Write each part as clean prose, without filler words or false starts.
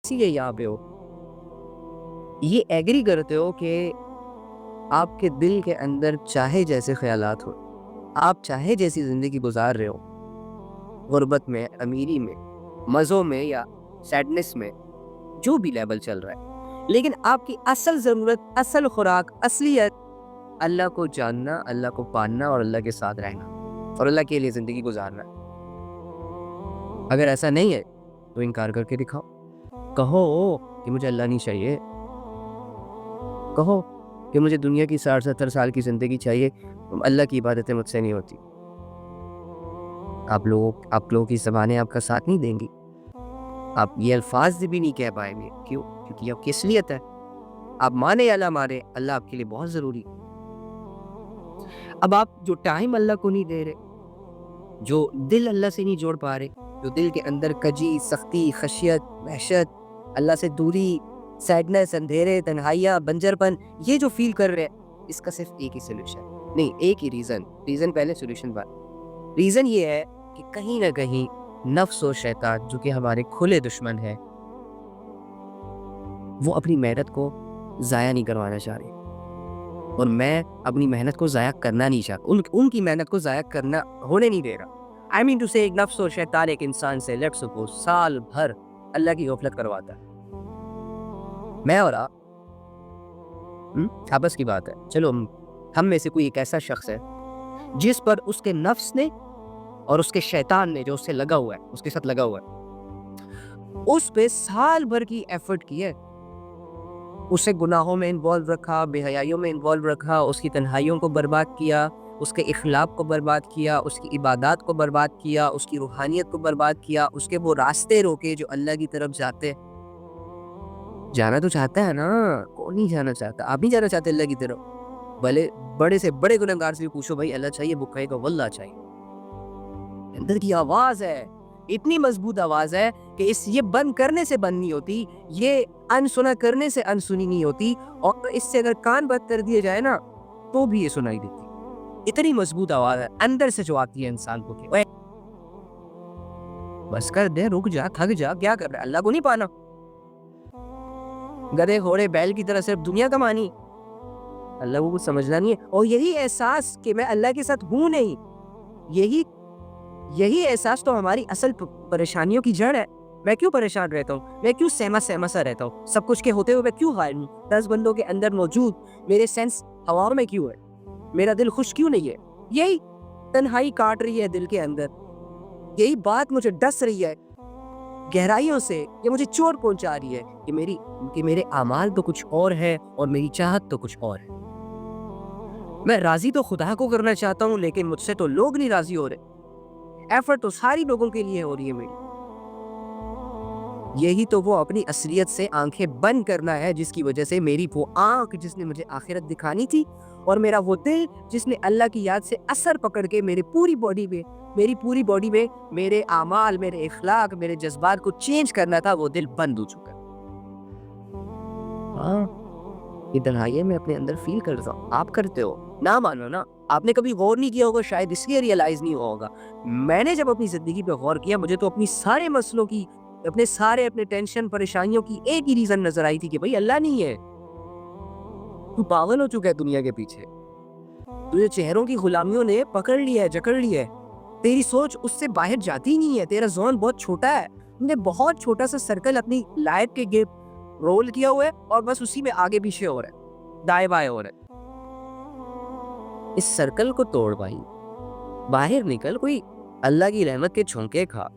اسی لیے یہاں پہ ہو، یہ ایگری کرتے ہو کہ آپ کے دل کے اندر چاہے جیسے خیالات ہو، آپ چاہے جیسی زندگی گزار رہے ہو، غربت میں، امیری میں، مزوں میں یا سیڈنس میں، جو بھی لیول چل رہا ہے، لیکن آپ کی اصل ضرورت، اصل خوراک، اصلیت اللہ کو جاننا، اللہ کو پاننا اور اللہ کے ساتھ رہنا اور اللہ کے لیے زندگی گزارنا۔ اگر ایسا نہیں ہے تو انکار کر کے دکھاؤ، کہو کہ مجھے اللہ نہیں چاہیے، کہو کہ مجھے دنیا کی 60-70 سال کی زندگی چاہیے، اللہ کی عبادتیں مجھ سے نہیں ہوتی۔ آپ لوگوں کی زبانیں آپ کا ساتھ نہیں دیں گی، آپ یہ الفاظ بھی نہیں کہہ پائیں گے۔ کیوں؟ کیونکہ آپ کی اصلیت ہے، آپ مانے یا نہ مانے، اللہ آپ کے لیے بہت ضروری ہے۔ اب آپ جو ٹائم اللہ کو نہیں دے رہے، جو دل اللہ سے نہیں جوڑ پا رہے، جو دل کے اندر کجی، سختی، خشیت، وحشت، اللہ سے دوری، سیڈنس، اندھیرے، تنہائیاں، بنجرپن، یہ جو فیل کر رہے ہیں، اس کا صرف ایک ہی سولوشن، نہیں ایک ہی ریزن پہلے سولوشن بات۔ ریزن یہ ہے کہ کہیں نہ کہیں نفس و شیطان جو کہ ہمارے کھلے دشمن ہیں، وہ اپنی محنت کو ضائع نہیں کروانا چاہ رہے، اور میں اپنی محنت کو ضائع کرنا نہیں چاہتا، ان کی محنت کو ضائع کرنا ہونے نہیں دے رہا۔ آئی مین ٹو سے ایک نفس و شیطان ایک انسان سے لیٹ سپوز سال بھر اللہ کی غفلت کرواتا ہے، میں اور آپ آپس کی بات ہے، چلو ہم میں سے کوئی ایک ایسا شخص ہے جس پر اس کے نفس نے اور اس کے شیطان نے جو اس سے لگا ہوا ہے، اس کے ساتھ لگا ہوا ہے، اس پہ سال بھر کی ایفرٹ کی ہے، اسے گناہوں میں انوالو رکھا، بے حیائیوں میں انوالو رکھا، اس کی تنہائیوں کو برباد کیا، اس کے اخلاق کو برباد کیا، اس کی عبادات کو برباد کیا، اس کی روحانیت کو برباد کیا، اس کے وہ راستے روکے جو اللہ کی طرف جاتے۔ جانا تو چاہتا ہے نا، کون نہیں جانا چاہتا؟ آپ نہیں جانا چاہتے اللہ کی طرف؟ بھلے بڑے سے بڑے گنہگار سے بھی پوچھو بھائی اللہ چاہیے، وہ کہے گا واللہ چاہیے۔ اندر کی آواز ہے، اتنی مضبوط آواز ہے کہ یہ بند کرنے سے بند نہیں ہوتی، یہ انسنا کرنے سے انسنی نہیں ہوتی، اور اس سے اگر کان بند کر دیے جائے نا تو بھی یہ سنائی دیتی۔ اتنی مضبوط آواز ہے اندر سے جو آتی ہے انسان کو کہ بس کر دے، رک جا، تھک جا، کیا کر رہا ہے؟ اللہ کو نہیں پانا، گدھے گھوڑے بیل کی طرح صرف دنیا کمانی، اللہ کو کچھ سمجھنا نہیں ہے۔ اور یہی احساس کہ میں اللہ کے ساتھ ہوں نہیں، یہی احساس تو ہماری اصل پریشانیوں کی جڑ ہے۔ میں کیوں پریشان رہتا ہوں؟ میں کیوں سہما سا رہتا ہوں؟ سب کچھ کے ہوتے ہوئے میں کیوں غائب ہوں؟ 10 بندوں کے اندر موجود میرے سینس ہواؤں میں کیوں ہے؟ میرا دل خوش کیوں نہیں ہے؟ یہی تنہائی کاٹ رہی ہے دل کے اندر، یہی بات مجھے ڈس رہی ہے گہرائیوں سے، یہ مجھے چوٹ پہنچا رہی ہے کہ میرے اعمال تو کچھ اور ہے اور میری چاہت تو کچھ اور ہے۔ میں راضی تو خدا کو کرنا چاہتا ہوں، لیکن مجھ سے تو لوگ نہیں راضی ہو رہے۔ ایفرٹ تو ساری لوگوں کے لیے ہو رہی ہے میری، یہی تو وہ اپنی اصلیت سے آنکھیں بند کرنا ہے، جس کی وجہ سے میری وہ آنکھ جس نے مجھے آخرت دکھانی تھی، اور میرا وہ دل جس نے اللہ کی یاد سے اثر پکڑ کے میری پوری باڈی میں میرے اعمال، میرے اخلاق، میرے جذبات کو چینج کرنا تھا، وہ دل بند ہو چکا ہے۔ ہاں، یہ تنہائی میں اپنے اندر فیل کرتا ہوں، آپ کرتے ہو، نہ مانو نا، آپ نے کبھی غور نہیں کیا ہوگا، شاید اس لیے ریئلائز نہیں ہوا ہوگا۔ میں نے جب اپنی زندگی پہ غور کیا، مجھے تو اپنی سارے مسئلوں کی، اپنے ٹینشن پریشانیوں کی ایک ہی ریزن نظر آئی تھی کہ بھئی اللہ نہیں ہے، تو پاگل ہو چکا ہے دنیا کے پیچھے، تجھے چہروں کی غلامیوں نے پکڑ لیا ہے، جکڑ لیا ہے، تیری سوچ اس سے باہر جاتی نہیں ہے، تیرا زون بہت چھوٹا ہے، تم نے بہت چھوٹا سا سرکل اپنی لائف کے گرد رول کیا ہوا ہے، اور بس اسی میں آگے پیچھے ہو رہا ہے، دائیں بائیں ہو رہا ہے۔ اس سرکل کو توڑ بھائی، باہر نکل، کوئی اللہ کی رحمت کے جھونکے کھا،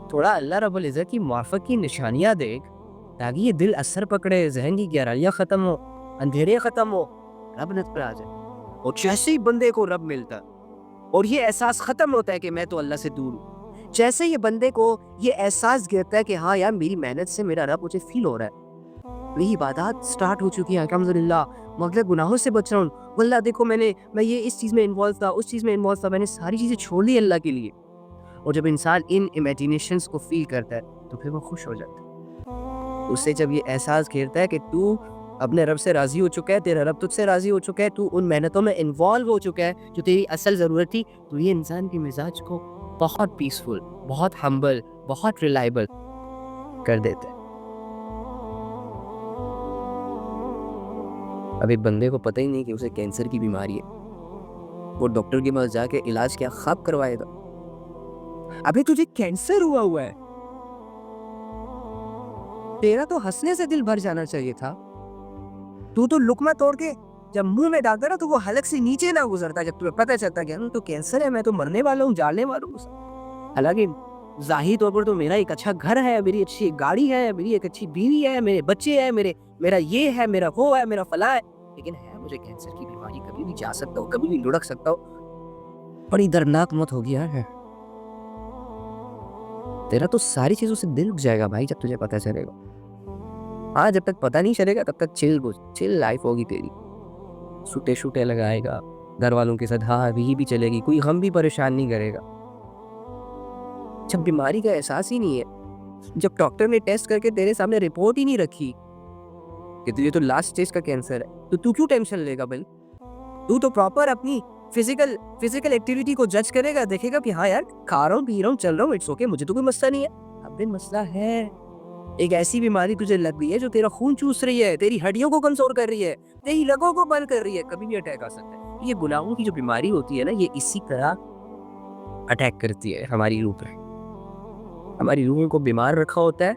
تھوڑا اللہ رب العزت کی معرفت کی نشانیاں دیکھ، تاکہ یہ دل اثر پکڑے، ذہن کی گہرائیاں ختم ہو، اندھیرے ختم ہو، رب نظر پر آ جائے۔ اور جیسے ہی بندے کو رب ملتا اور یہ احساس ختم ہوتا ہے کہ میں تو اللہ سے دور ہوں، جیسے یہ بندے کو یہ احساس گرتا ہے کہ ہاں یار میری محنت سے میرا رب مجھے فیل ہو رہا ہے، میری عبادات سٹارٹ ہو چکی ہیں، الحمدللہ، مغرب گناہوں سے بچ رہا ہوں، واللہ دیکھو میں یہ اس چیز میں انوالو تھا، اس چیز میں انوالو تھا، میں نے ساری چیزیں چھوڑ لی اللہ کے لیے۔ اور جب انسان ان امیجینیشنز کو فیل کرتا ہے تو پھر وہ خوش ہو جاتا ہے۔ اس سے جب یہ احساس گھیرتا ہے کہ تو اپنے رب سے راضی ہو چکا ہے، تیرا رب تجھ سے راضی ہو چکا ہے، تو ان محنتوں میں انوالو ہو چکا ہے جو تیری اصل ضرورت تھی، تو یہ انسان کے مزاج کو بہت پیسفل، بہت ہمبل، بہت ریلائبل کر دیتا ہے۔ اب ایک بندے کو پتہ ہی نہیں کہ اسے کینسر کی بیماری ہے، وہ ڈاکٹر کے پاس جا کے علاج کیا خواب کروائے گا؟ ابھی تجھے کینسر ہوا ہے، تیرا تو ہنسنے سے دل بھر جانا چاہیے تھا. تو لقمہ توڑ کے جب منہ میں ڈالتا نا تو وہ حلق سے نیچے نہ گزرتا، جب تمہیں پتہ چلتا کہ تو کینسر ہے، میں تو مرنے والا ہوں، جاننے والا ہوں. حالانکہ ظاہری طور پر تو میرا ایک اچھا گھر ہے، میری اچھی گاڑی ہے، میری ایک اچھی بیوی ہے، میرے بچے ہیں، میرا یہ ہے، میرا وہ ہے، میرا فلاں ہے، لیکن ہے مجھے کینسر کی بیماری. کبھی بھی جا سکتا ہوں، کبھی بھی لڑک سکتا ہوں. بڑی دردناک موت ہوگی یار. تیرا تو ساری چیزوں سے دل رک جائے گا بھائی جب تجھے پتہ چلے گا. ہاں جب تک پتہ نہیں چلے گا تب تک چل لائف ہوگی تیری. سوٹے لگائے گا گھر والوں کے ساتھ، ہاں بھی چلے گی، کوئی غم بھی پریشان نہیں کرے گا. جب بیماری کا احساس ہی نہیں ہے، جب ڈاکٹر نے ٹیسٹ کر کے تیرے سامنے رپورٹ ہی نہیں رکھی کہ تجھے تو لاسٹ اسٹیج کا کینسر ہے، تو کیوں ٹینشن لے گا بھائی؟ تو پراپر اپنی فزیکل ایکٹیویٹی کو جج کرے گا، دیکھے گا کہ ہاں یار کھا رہا ہوں، پی رہا ہوں، چل رہا ہوں، اٹس اوکے، مجھے تو کوئی مسئلہ نہیں ہے. اب بھی مسئلہ ہے. ایک ایسی بیماری تجھے لگ گئی ہے جو تیرا خون چوس رہی ہے، تیری ہڈیوں کو کمزور کر رہی ہے، تیری رگوں کو بند کر رہی ہے، کبھی بھی اٹیک آ سکتا ہے. یہ گناہوں کی جو بیماری ہوتی ہے نا، یہ اسی طرح اٹیک کرتی ہے ہماری روح پہ. ہماری روحوں کو بیمار رکھا ہوتا ہے،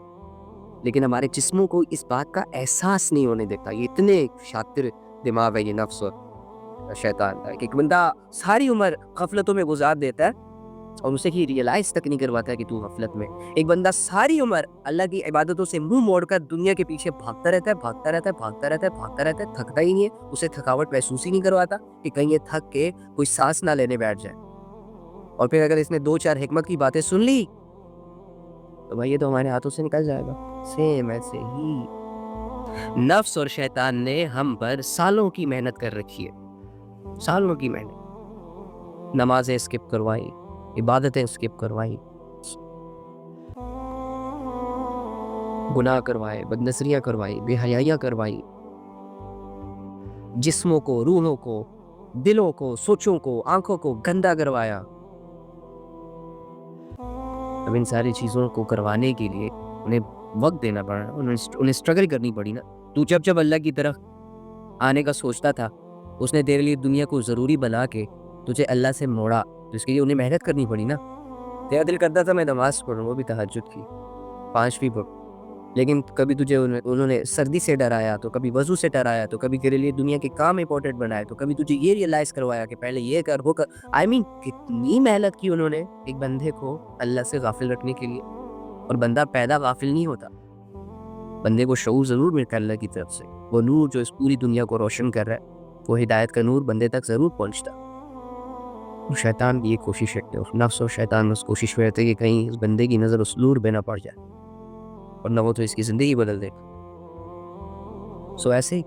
لیکن ہمارے جسموں کو اس بات کا احساس نہیں ہونے دیتا. یہ اتنے شاطر دماغ ہے یہ نفس اور شیطان کا کہ ایک بندہ ساری عمر غفلتوں میں گزار دیتا ہے اور اسے ہی ریئلائز تک نہیں کرواتا ہے کہ تو غفلت میں. ایک بندہ ساری عمر اللہ کی عبادتوں سے منہ موڑ کر دنیا کے پیچھے بھاگتا رہتا ہے، تھکتا ہی نہیں ہے، اسے تھکاوٹ محسوس ہی نہیں کرواتا کہ کہیں یہ تھک کے کوئی سانس نہ لینے بیٹھ جائے. اور پھر اگر اس نے 2-4 حکمت کی باتیں سن لی تو بھائی یہ تو ہمارے ہاتھوں سے نکل جائے گا. سیم ایسے ہی نفس اور شیطان نے ہم پر سالوں کی محنت کر رکھی ہے، سالوں کی محنت. نمازیں اسکپ کروائی، عبادتیں اسکپ کروائی، گناہ کروائے، بدنصریاں کروائی، بے حیائیاں کروائی، جسموں کو، روحوں کو، دلوں کو، سوچوں کو، آنکھوں کو گندا کروایا. اب ان ساری چیزوں کو کروانے کے لیے انہیں وقت دینا پڑا، انہیں اسٹرگل کرنی پڑی نا. تو جب اللہ کی طرف آنے کا سوچتا تھا، اس نے تیرے لیے دنیا کو ضروری بنا کے تجھے اللہ سے موڑا، تو اس کے لیے انہیں محنت کرنی پڑی نا. تیرا دل کرتا تھا میں نماز پڑھوں، وہ بھی تہجد کی 5 پڑھ، لیکن کبھی تجھے انہوں نے سردی سے ڈرایا، تو کبھی وضو سے ڈرایا، تو کبھی تیرے لیے دنیا کے کام امپورٹنٹ بنائے، تو کبھی تجھے یہ ریئلائز کروایا کہ پہلے یہ کر وہ کر. کتنی محنت کی انہوں نے ایک بندے کو اللہ سے غافل رکھنے کے لیے. اور بندہ پیدا غافل نہیں ہوتا، بندے کو شعور ضرور ملتا ہے اللہ کی طرف سے. وہ نور جو اس پوری دنیا کو روشن کر رہا ہے، وہ ہدایت کا نور بندے تک ضرور پہنچتا. شیطان کی یہ کوشش ہے، نفس اور شیطان اس کوشش میں رہتے کہ کہیں اس بندے کی نظر اس نور پہ نہ پڑ جائے، اور نہ وہ تو اس کی زندگی بدل دے. سو ایسے ہی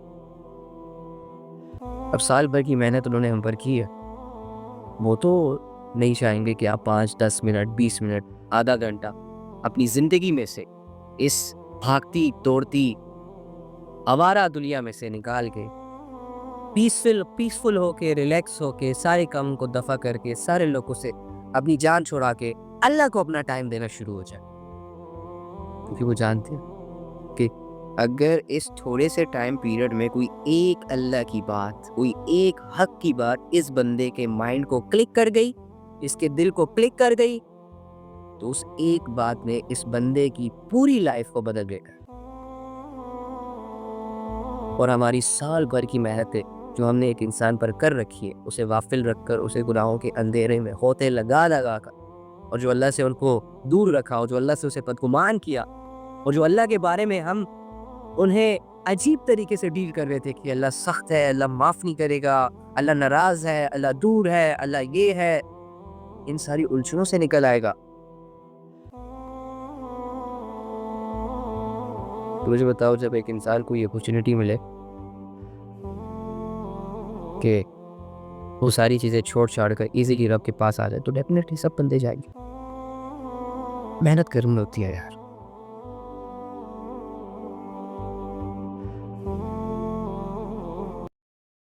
اب سال بھر کی محنت انہوں نے ہم پر کی ہے، وہ تو نہیں چاہیں گے کہ آپ 5-10 منٹ 20 منٹ آدھا گھنٹہ اپنی زندگی میں سے اس بھاگتی دوڑتی آوارہ دنیا میں سے نکال کے پیسفل ہو کے، ریلیکس ہو کے، سارے کام کو دفع کر کے، سارے لوگوں سے اپنی جان چھوڑا کے اللہ کو اپنا ٹائم دینا شروع ہو جائے. کیونکہ وہ جانتے ہیں کہ اگر اس تھوڑے سے ٹائم پیریڈ میں کوئی ایک اللہ کی بات، کوئی ایک حق کی بات اس بندے کے مائنڈ کو کلک کر گئی، اس کے دل کو کلک کر گئی، تو اس ایک بات نے اس بندے کی پوری لائف کو بدل دے گا. اور ہماری سال بھر کی محنت جو ہم نے ایک انسان پر کر رکھی ہے، اسے غافل رکھ کر، اسے گناہوں کے اندھیرے میں ہوتے لگا کر، اور جو اللہ سے ان کو دور رکھا، اور جو اللہ سے اسے بدگمان کیا، اور جو اللہ کے بارے میں ہم انہیں عجیب طریقے سے ڈیل کر رہے تھے کہ اللہ سخت ہے، اللہ معاف نہیں کرے گا، اللہ ناراض ہے، اللہ دور ہے، اللہ یہ ہے، ان ساری الجھنوں سے نکل آئے گا. تو مجھے بتاؤ، جب ایک انسان کو یہ اپورچونٹی ملے کہ وہ ساری چیزیں چھوڑ چھاڑ کر ایزیلی رب کے پاس آ جائے، تو ڈیفینیٹلی سب بندے جائیں گے. محنت کرنی ہوتی ہے یار.